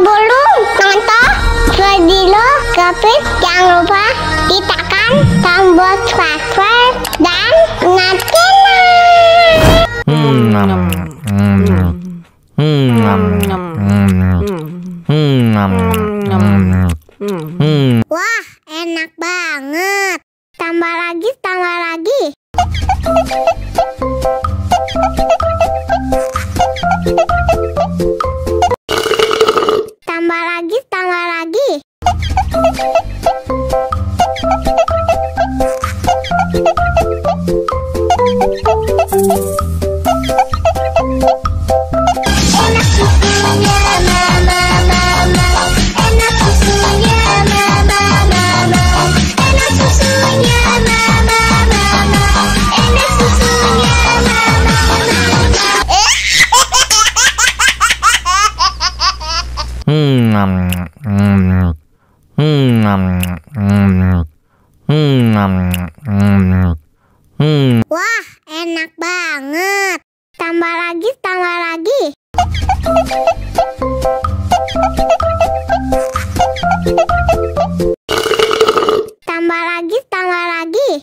Sebelum nonton video Kepit, jangan lupa tekan tombol subscribe dan nyalakan. Wah, enak banget. Tambah lagi, tambah lagi. Tambah lagi, tambah lagi. Enak susunya mama, mama. Enak susunya mama, mama. Enak susunya mama, mama. Enak susunya mama, Wah, enak banget. Tambah lagi, tambah lagi. Tambah lagi, tambah lagi.